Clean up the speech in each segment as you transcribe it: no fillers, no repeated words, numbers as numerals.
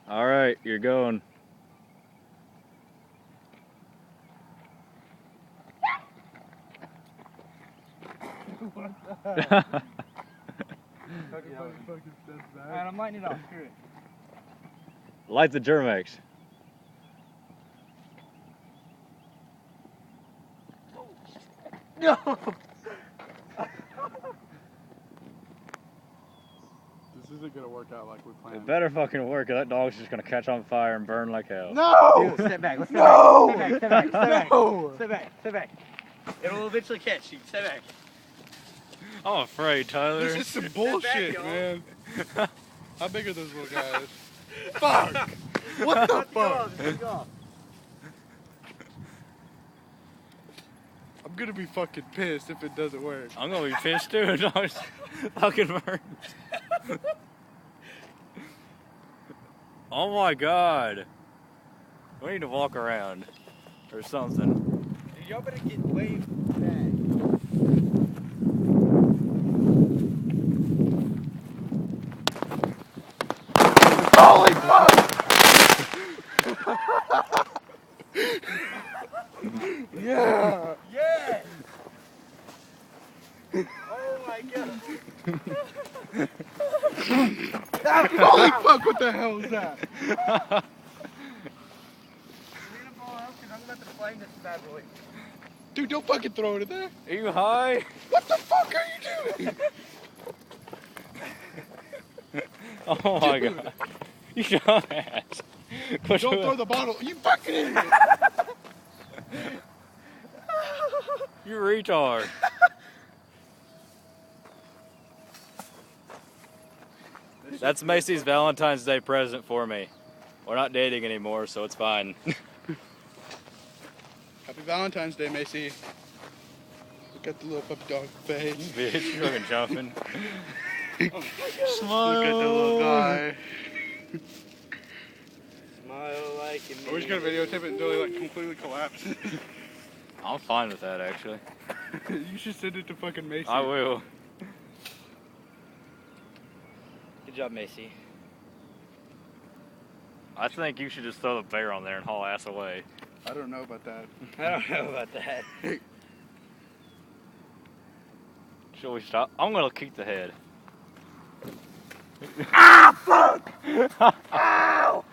All right, you're going. Alright, I'm lighting it off. Screw it. Light the Germex. No! This isn't gonna work out like we planned. It better fucking work, or that dog's just gonna catch on fire and burn like hell. No! Dude, step back. Let's No! Step back. Step back. No! Step back. Step back. It'll eventually catch you. Step back. I'm afraid, Tyler. This is some bullshit, back, man. How big are those little guys? Fuck! What the fuck? I'm gonna be fucking pissed if it doesn't work. I'm gonna be pissed too. Dog's fucking burn. Oh my god. We need to walk around or something. Dude, y'all better get way back. Holy fuck! Yeah! Yeah! Oh my god. Holy fuck, what the hell is that? I'm about to flame this bad boy. Dude, don't fucking throw it in there. Are you high? What the fuck are you doing? Oh my god. You dumbass. Don't throw the bottle. You fucking idiot. You retard. That's Macy's Valentine's Day present for me. We're not dating anymore, so it's fine. Happy Valentine's Day, Macy. Look at the little puppy dog face. Bitch, you're fucking jumping. Smile. Look at the little guy. Smile like a We're just gonna videotape it until he like completely collapses. I'm fine with that, actually. You should send it to fucking Macy. I will. Good job, Macy. I think you should just throw the bear on there and haul ass away. I don't know about that. I don't know about that. Should we stop? I'm gonna keep the head. Ah, fuck! Ow!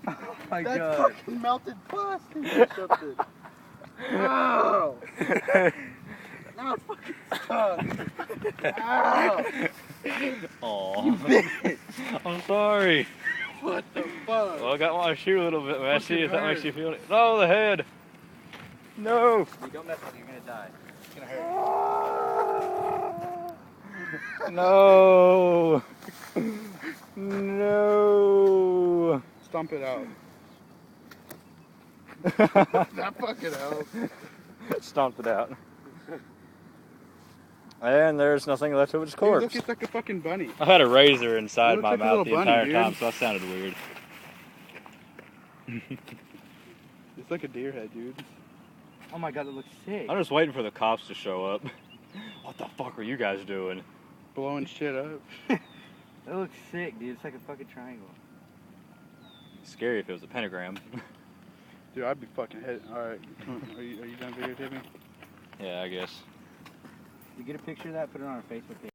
Oh my That's god. fucking melted plastic or something. Ow! Now it's fucking stuck. Ow! Aw. I'm sorry. What the fuck? Well, I got my shoe a little bit messy, if that makes you feel it. No, the head. No. You don't mess with it, you're gonna die. It's gonna hurt. No. No. Stomp it out. That fucking helps. Stomped it out. And there's nothing left of its Dude, corpse. look, it's like a fucking bunny. I had a razor It inside looks my like a mouth little the bunny, entire dude. time, so that sounded weird. It's like a deer head, dude. Oh my god, that looks sick. I'm just waiting for the cops to show up. What the fuck are you guys doing? Blowing shit up. That looks sick, dude. It's like a fucking triangle. Scary if it was a pentagram. Dude, I'd be fucking head. Alright, are you done videotaping? Yeah, I guess. You get a picture of that, put it on our Facebook page.